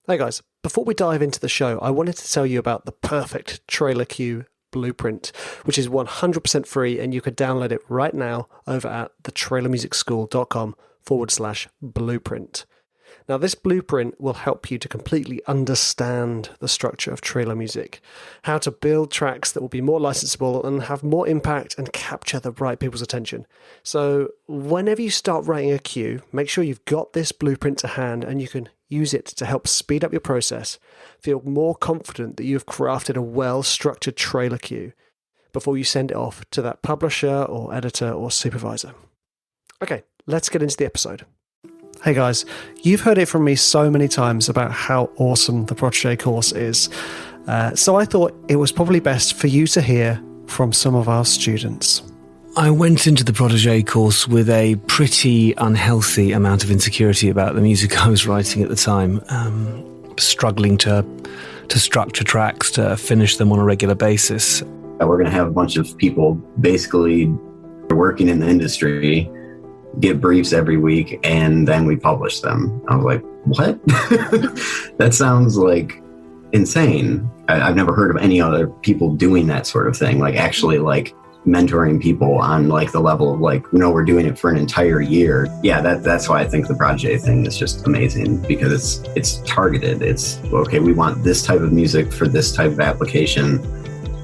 Hey guys, before we dive into the show, I wanted to tell you about the perfect trailer cue blueprint, which is 100% free and you can download it right now over at thetrailermusicschool.com/blueprint. Now, this blueprint will help you to completely understand the structure of trailer music, how to build tracks that will be more licensable and have more impact and capture the right people's attention. So, whenever you start writing a cue, make sure you've got this blueprint to hand and you can use it to help speed up your process, feel more confident that you've crafted a well-structured trailer cue before you send it off to that publisher or editor or supervisor. Okay, let's get into the episode. Hey guys, you've heard it from me so many times about how awesome the Protégé course is. So I thought it was probably best for you to hear from some of our students. I went into the Protégé course with a pretty unhealthy amount of insecurity about the music I was writing at the time, struggling to structure tracks, to finish them on a regular basis. We're going to have a bunch of people basically working in the industry, get briefs every week, and then we publish them. I was like, what? That sounds like insane. I've never heard of any other people doing that sort of thing, like actually like mentoring people on like the level of like, no, we're doing it for an entire year. Yeah, that's why I think the Protégé thing is just amazing, because it's targeted. It's okay, we want this type of music for this type of application.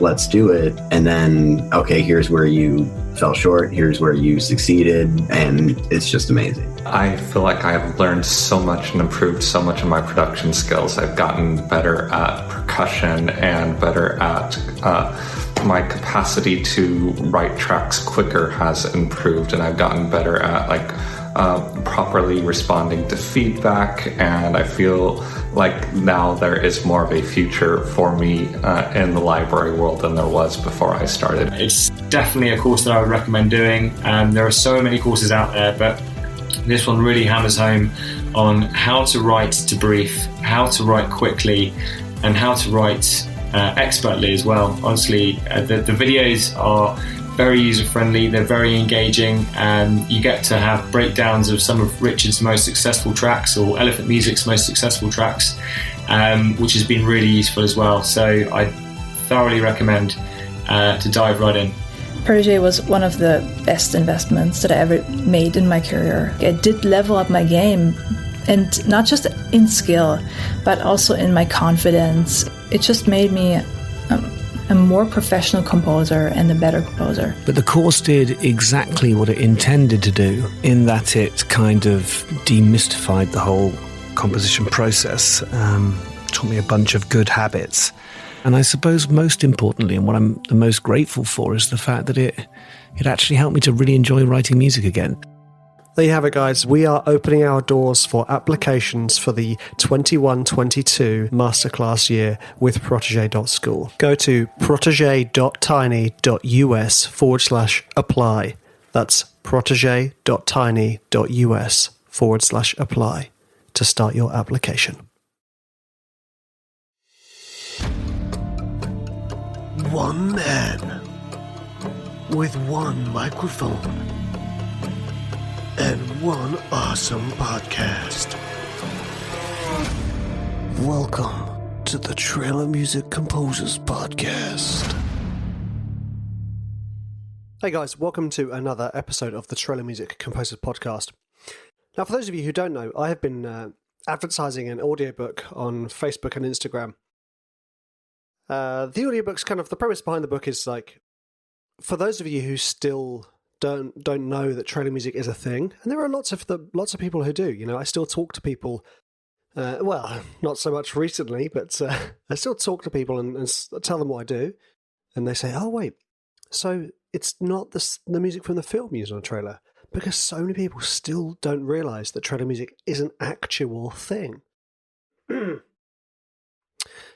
Let's do it. And then, okay, here's where you fell short, here's where you succeeded, and it's just amazing. I feel like I've learned so much and improved so much in my production skills. I've gotten better at percussion and better at my capacity to write tracks quicker has improved, and I've gotten better at properly responding to feedback, and I feel like now there is more of a future for me in the library world than there was before I started. It's definitely a course that I would recommend doing. There are so many courses out there, but this one really hammers home on how to write to brief, how to write quickly, and how to write expertly as well. Honestly, the videos are very user-friendly, they're very engaging, and you get to have breakdowns of some of Richard's most successful tracks, or Elephant Music's most successful tracks, which has been really useful as well. So I thoroughly recommend to dive right in. Protégé was one of the best investments that I ever made in my career. It did level up my game, and not just in skill, but also in my confidence. It just made me a more professional composer and a better composer. But the course did exactly what it intended to do, in that it kind of demystified the whole composition process, taught me a bunch of good habits. And I suppose most importantly, and what I'm the most grateful for, is the fact that it actually helped me to really enjoy writing music again. There you have it, guys. We are opening our doors for applications for the 21-22 masterclass year with Protégé.school. Go to protege.tiny.us/apply. That's protege.tiny.us/apply to start your application. One man with one microphone and one awesome podcast. Welcome to the Trailer Music Composers Podcast. Hey guys, welcome to another episode of the Trailer Music Composers Podcast. Now, for those of you who don't know, I have been advertising an audiobook on Facebook and Instagram. The audiobook's kind of, the premise behind the book is like, for those of you who still don't know that trailer music is a thing, and there are lots of people who do. You know, I still talk to people. Well, not so much recently, but I still talk to people and tell them what I do, and they say, "Oh wait, so it's not the music from the film used on a trailer," because so many people still don't realise that trailer music is an actual thing.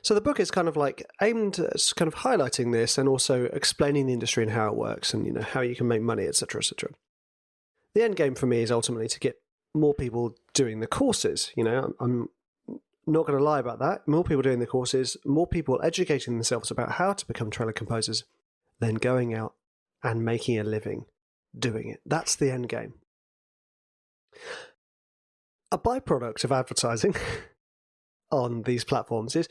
So the book is kind of like aimed at kind of highlighting this and also explaining the industry and how it works and, you know, how you can make money, etc., etc. The end game for me is ultimately to get more people doing the courses. You know, I'm not going to lie about that. More people doing the courses, more people educating themselves about how to become trailer composers, then going out and making a living doing it. That's the end game. A byproduct of advertising on these platforms is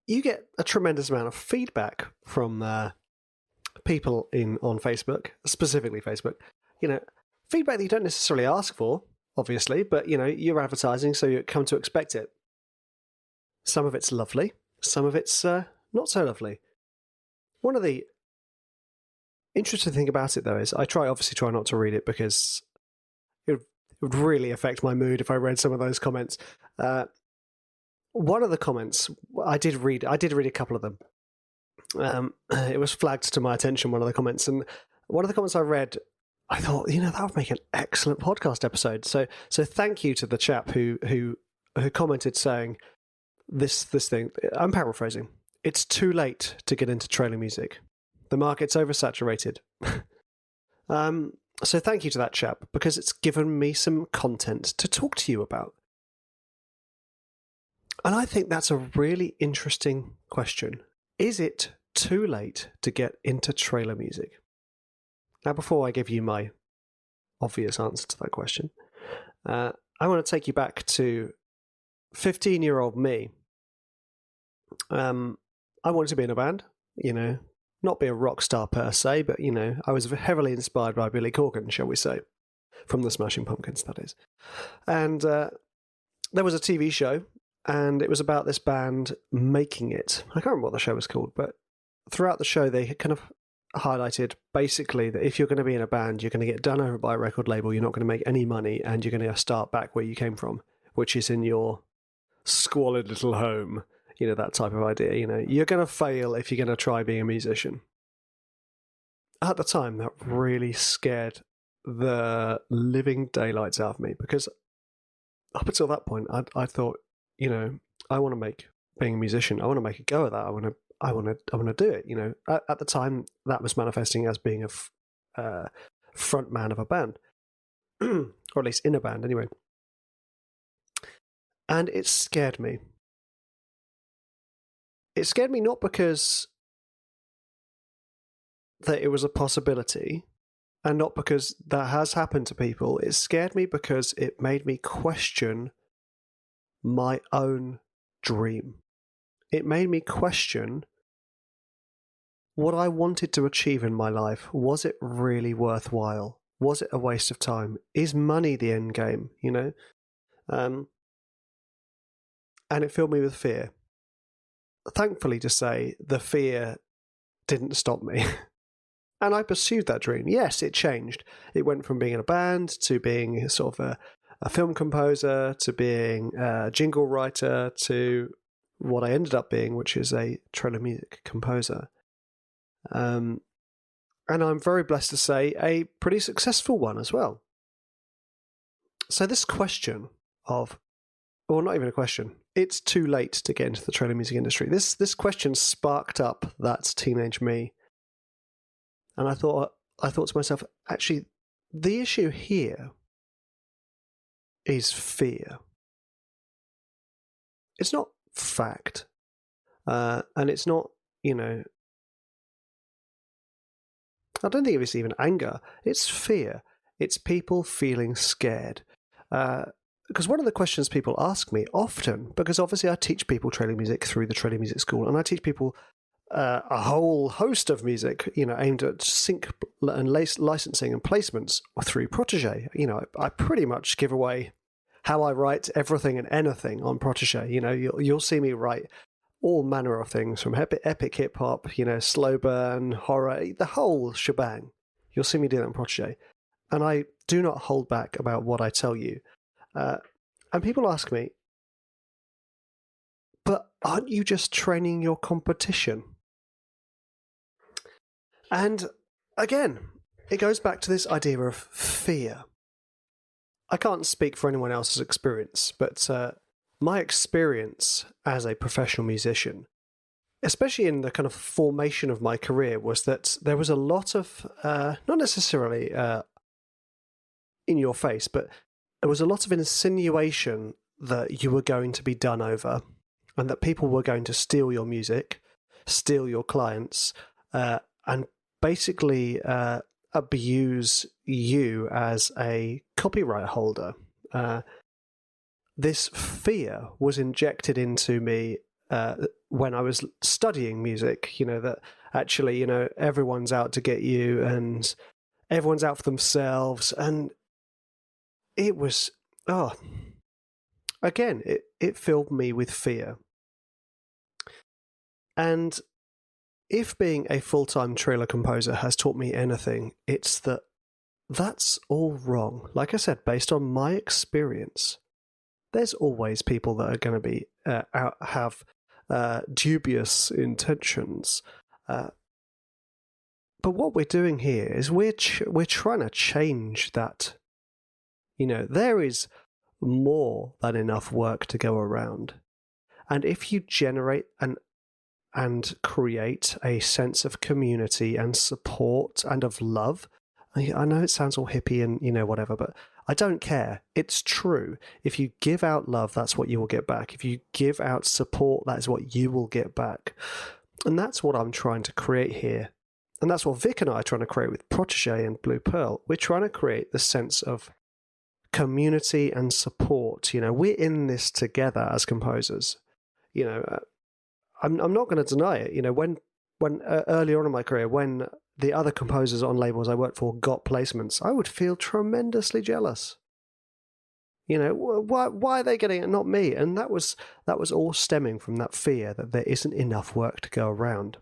you get a tremendous amount of feedback from people on Facebook, specifically Facebook. Feedback that you don't necessarily ask for, obviously, but you're advertising, so you come to expect it. Some of it's lovely, some of it's not so lovely. One of the interesting thing about it, though, is I obviously try not to read it because it would really affect my mood if I read some of those comments. One of the comments I did read a couple of them. It was flagged to my attention, one of the comments, and one of the comments I read, I thought, that would make an excellent podcast episode. So thank you to the chap who commented saying this thing. I'm paraphrasing. It's too late to get into trailer music. The market's oversaturated. So thank you to that chap, because it's given me some content to talk to you about. And I think that's a really interesting question. Is it too late to get into trailer music? Now, before I give you my obvious answer to that question, I want to take you back to 15-year-old me. I wanted to be in a band, not be a rock star per se, but, I was heavily inspired by Billy Corgan, shall we say, from the Smashing Pumpkins, that is. And there was a TV show, and it was about this band making it. I can't remember what the show was called, but throughout the show, they kind of highlighted basically that if you're going to be in a band, you're going to get done over by a record label, you're not going to make any money, and you're going to start back where you came from, which is in your squalid little home. That type of idea. You're going to fail if you're going to try being a musician. At the time, that really scared the living daylights out of me, because up until that point, I thought, I want to make being a musician. I want to make a go of that. I want to do it. At the time, that was manifesting as being a front man of a band, or at least in a band, anyway. And it scared me. It scared me not because that it was a possibility, and not because that has happened to people. It scared me because it made me question my own dream. It made me question what I wanted to achieve in my life. Was it really worthwhile? Was it a waste of time? Is money the end game? And it filled me with fear. Thankfully to say, the fear didn't stop me. And I pursued that dream. Yes, it changed. It went from being in a band to being sort of a film composer, to being a jingle writer, to what I ended up being, which is a trailer music composer. And I'm very blessed to say a pretty successful one as well. So this question of, or not even a question, it's too late to get into the trailer music industry. This question sparked up that teenage me. And I thought to myself, actually, the issue here is fear. It's not fact. And it's not, I don't think it's even anger. It's fear. It's people feeling scared. Because one of the questions people ask me often, because obviously I teach people trailer music through the Trailer Music School, and I teach people a whole host of music, aimed at sync and licensing and placements through Protégé. I pretty much give away how I write everything and anything on Protégé. You'll see me write all manner of things, from epic hip hop, slow burn, horror, the whole shebang. You'll see me do that on Protégé. And I do not hold back about what I tell you. And people ask me, but aren't you just training your competition? And again, it goes back to this idea of fear. I can't speak for anyone else's experience, but my experience as a professional musician, especially in the kind of formation of my career, was that there was a lot of, not necessarily in your face, but there was a lot of insinuation that you were going to be done over, and that people were going to steal your music, steal your clients, and basically abuse you as a copyright holder. this fear was injected into me when I was studying music, that actually, everyone's out to get you and everyone's out for themselves. And it was, again, it filled me with fear. And if being a full-time trailer composer has taught me anything, it's that that's all wrong. Like I said, based on my experience, there's always people that are going to be have dubious intentions. But what we're doing here is we're trying to change that. There is more than enough work to go around. And if you generate and create a sense of community and support and of love, I know it sounds all hippie and whatever, but I don't care. It's true. If you give out love, that's what you will get back. If you give out support, that is what you will get back. And that's what I'm trying to create here. And that's what Vic and I are trying to create with Protege and Blue Pearl. We're trying to create the sense of community and support. We're in this together as composers. I'm not going to deny it. When earlier on in my career, when the other composers on labels I worked for got placements, I would feel tremendously jealous. Why are they getting it, not me? And that was all stemming from that fear that there isn't enough work to go around.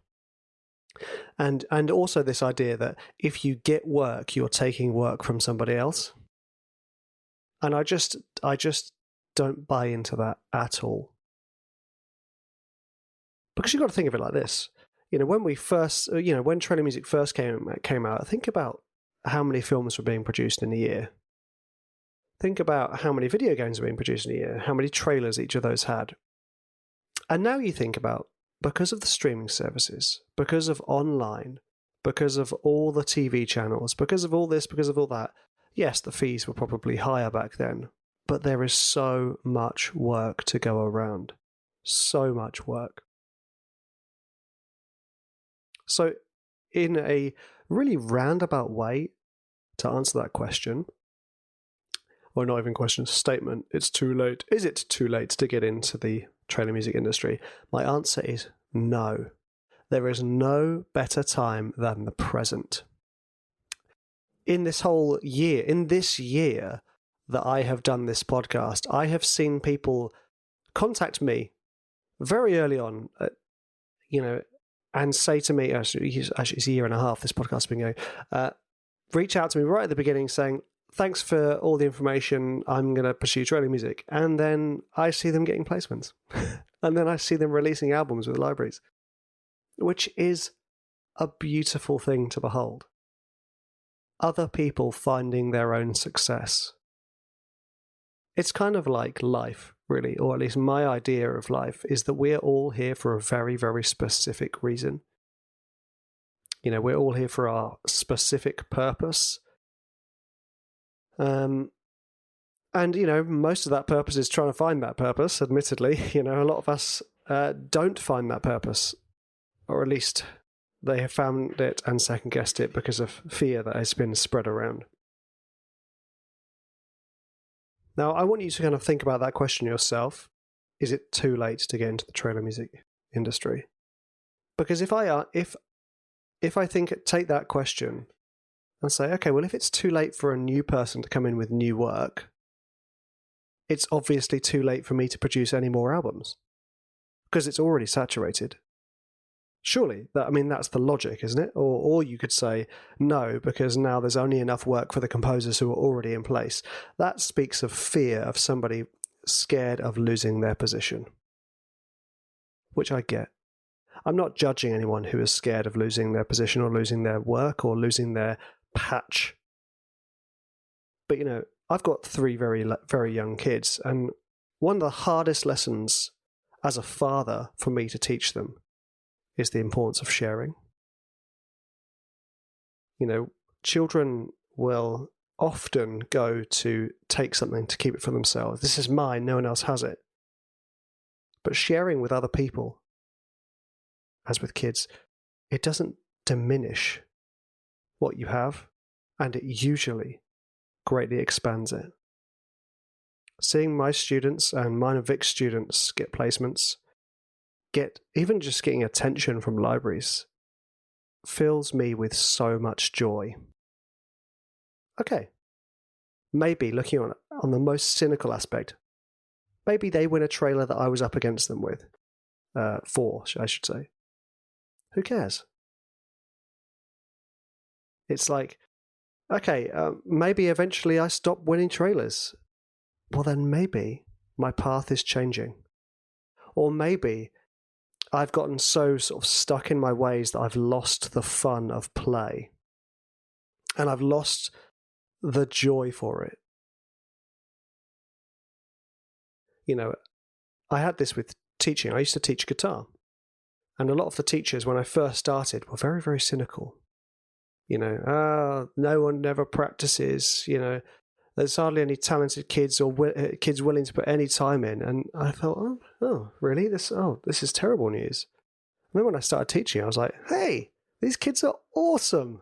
And also this idea that if you get work, you're taking work from somebody else. And I just don't buy into that at all. Because you've got to think of it like this. When we first, when trailer music first came out, think about how many films were being produced in a year. Think about how many video games were being produced in a year, how many trailers each of those had. And now you think about, because of the streaming services, because of online, because of all the TV channels, because of all this, because of all that, yes, the fees were probably higher back then, but there is so much work to go around. So much work. So, in a really roundabout way to answer that question, or not even question, statement, it's too late. Is it too late to get into the trailer music industry? My answer is no. There is no better time than the present. In this year that I have done this podcast, I have seen people contact me very early on, and say to me, actually it's a year and a half this podcast has been going, reach out to me right at the beginning saying, thanks for all the information, I'm going to pursue trailer music. And then I see them getting placements. And then I see them releasing albums with libraries, which is a beautiful thing to behold. Other people finding their own success. It's kind of like life, really, or at least my idea of life is that we're all here for a very, very specific reason. We're all here for our specific purpose. And, most of that purpose is trying to find that purpose, admittedly. A lot of us don't find that purpose, or at least they have found it and second-guessed it because of fear that has been spread around. Now, I want you to kind of think about that question yourself. Is it too late to get into the trailer music industry? Because if I take that question and say, okay, well, if it's too late for a new person to come in with new work, it's obviously too late for me to produce any more albums because it's already saturated. Surely, that's the logic, isn't it? Or you could say, no, because now there's only enough work for the composers who are already in place. That speaks of fear of somebody scared of losing their position, which I get. I'm not judging anyone who is scared of losing their position or losing their work or losing their patch. But, I've got 3 very, very young kids, and one of the hardest lessons as a father for me to teach them is the importance of sharing. Children will often go to take something to keep it for themselves. This is mine, no one else has it. But sharing with other people, as with kids, it doesn't diminish what you have, and it usually greatly expands it. Seeing my students and mine and Vic's students get placements, even just getting attention from libraries, fills me with so much joy. Okay, maybe looking on the most cynical aspect, maybe they win a trailer that I was up against them with, for, I should say. Who cares? It's like, okay, maybe eventually I stop winning trailers. Well, then maybe my path is changing. Or maybe I've gotten so sort of stuck in my ways that I've lost the fun of play. And I've lost the joy for it. You know, I had this with teaching. I used to teach guitar. And a lot of the teachers, when I first started, were very, very cynical. You know, no one ever practices, you know, there's hardly any talented kids or kids willing to put any time in. And I thought, oh, really? This is terrible news. And then when I started teaching, I was like, hey, these kids are awesome.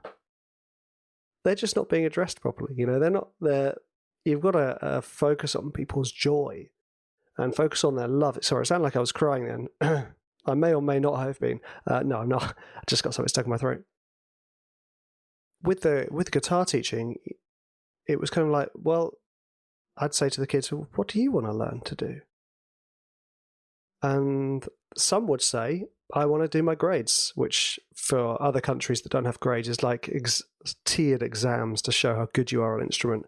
They're just not being addressed properly. You know, you've got to focus on people's joy and focus on their love. Sorry, it sounded like I was crying then. I may or may not have been. No, I'm not. I just got something stuck in my throat. With guitar teaching, it was kind of like, well, I'd say to the kids, well, what do you want to learn to do? And some would say, I want to do my grades, which for other countries that don't have grades is like tiered exams to show how good you are on an instrument,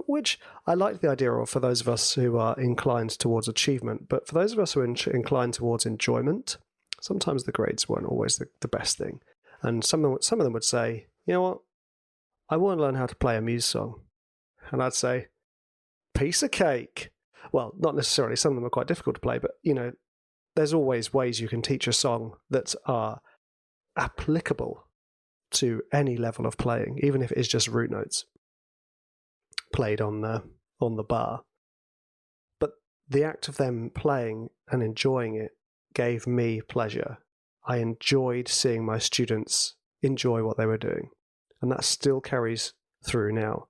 which I like the idea of for those of us who are inclined towards achievement. But for those of us who are inclined towards enjoyment, sometimes the grades weren't always the best thing. And some of them would say, you know what, I want to learn how to play a Muse song. And I'd say, piece of cake. Well, not necessarily. Some of them are quite difficult to play, but, you know, there's always ways you can teach a song that are applicable to any level of playing, even if it is just root notes played on the bar. But the act of them playing and enjoying it gave me pleasure. I enjoyed seeing my students enjoy what they were doing. And that still carries through now.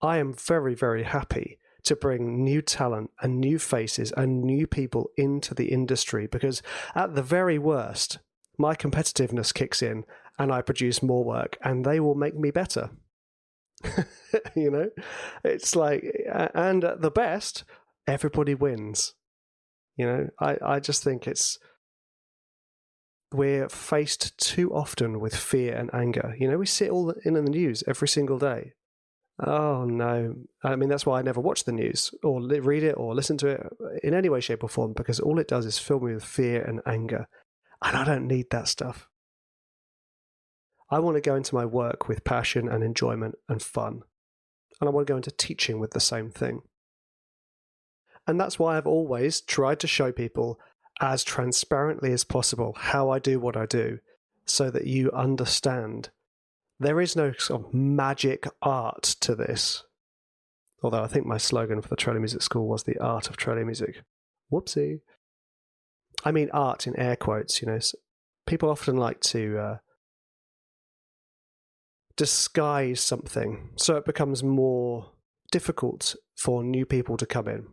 I am very, very happy to bring new talent and new faces and new people into the industry, because at the very worst, my competitiveness kicks in and I produce more work and they will make me better. You know, it's like, and at the best, everybody wins. You know, I just think we're faced too often with fear and anger. You know, we see it all in the news every single day. Oh, no. I mean, that's why I never watch the news or read it or listen to it in any way, shape or form, because all it does is fill me with fear and anger. And I don't need that stuff. I want to go into my work with passion and enjoyment and fun. And I want to go into teaching with the same thing. And that's why I've always tried to show people as transparently as possible how I do what I do, so that you understand. There is no sort of magic art to this. Although I think my slogan for the Trailer Music School was the art of trailer music. Whoopsie. I mean art in air quotes, you know. People often like to disguise something so it becomes more difficult for new people to come in.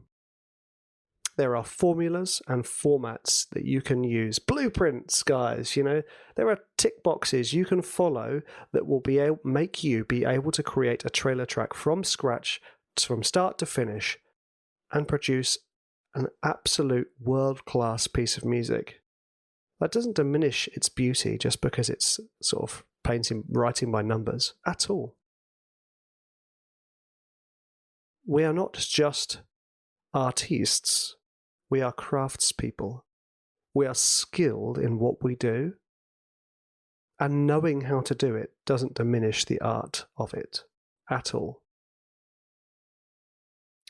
There are formulas and formats that you can use. Blueprints, guys, you know. There are tick boxes you can follow that will make you be able to create a trailer track from scratch, from start to finish, and produce an absolute world-class piece of music. That doesn't diminish its beauty just because it's sort of writing by numbers at all. We are not just artistes. We are craftspeople. We are skilled in what we do, and knowing how to do it doesn't diminish the art of it at all.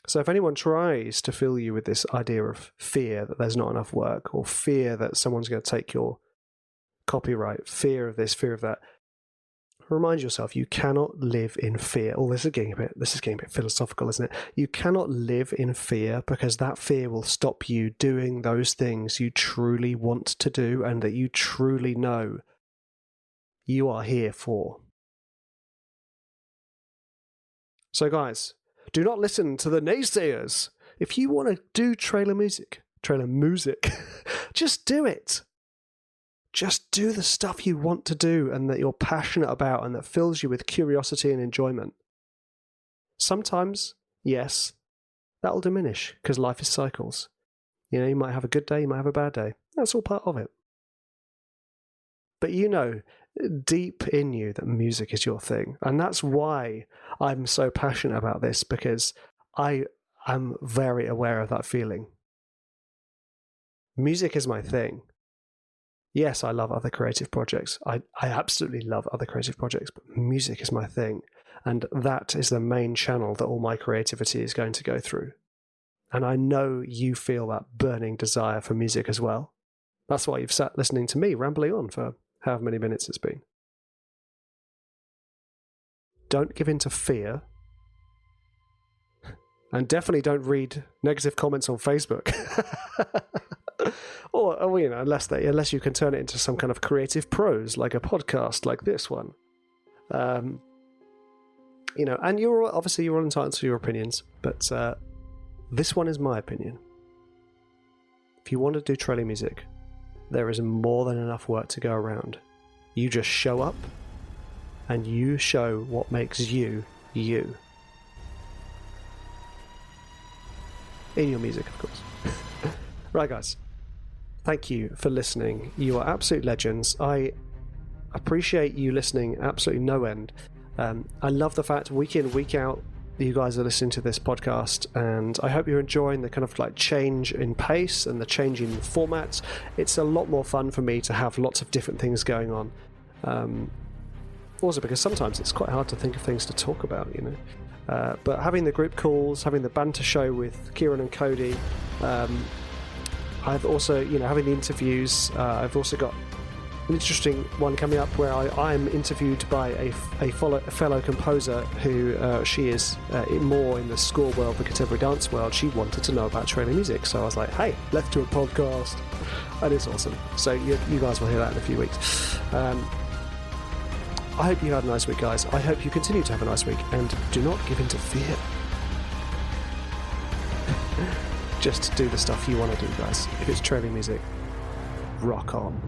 So if anyone tries to fill you with this idea of fear that there's not enough work, or fear that someone's going to take your copyright, fear of this, fear of that, remind yourself you cannot live in fear. Oh, this is getting a bit philosophical, isn't it? You cannot live in fear, because that fear will stop you doing those things you truly want to do and that you truly know you are here for. So guys, Do not listen to the naysayers. If you want to do trailer music, just do it. Just do the stuff you want to do and that you're passionate about and that fills you with curiosity and enjoyment. Sometimes, yes, that'll diminish because life is cycles. You know, you might have a good day, you might have a bad day. That's all part of it. But you know deep in you that music is your thing. And that's why I'm so passionate about this, because I am very aware of that feeling. Music is my thing. Yes, I love other creative projects. I absolutely love other creative projects, but music is my thing. And that is the main channel that all my creativity is going to go through. And I know you feel that burning desire for music as well. That's why you've sat listening to me rambling on for however many minutes it's been. Don't give in to fear. And definitely don't read negative comments on Facebook. or you know, unless you can turn it into some kind of creative prose, like a podcast like this one. You know, and you're all entitled to your opinions, but this one is my opinion. If you want to do trailer music, there is more than enough work to go around. You just show up, and you show what makes you, you. In your music, of course. Right, guys. Thank you for listening. You are absolute legends. I appreciate you listening absolutely no end. I love the fact week in, week out, you guys are listening to this podcast, and I hope you're enjoying the kind of like change in pace and the change in formats. It's a lot more fun for me to have lots of different things going on. Also because sometimes it's quite hard to think of things to talk about, you know. But having the group calls, having the banter show with Kieran and Cody, I've also, you know, having the interviews, I've also got an interesting one coming up where I'm interviewed by a fellow composer who she is more in the score world, the contemporary dance world. She wanted to know about trailer music, so I was like, hey, let's do a podcast. And it's awesome. So you guys will hear that in a few weeks. I hope you had a nice week, guys. I hope you continue to have a nice week, and do not give in to fear. Just do the stuff you want to do, guys. If it's trailer music, rock on.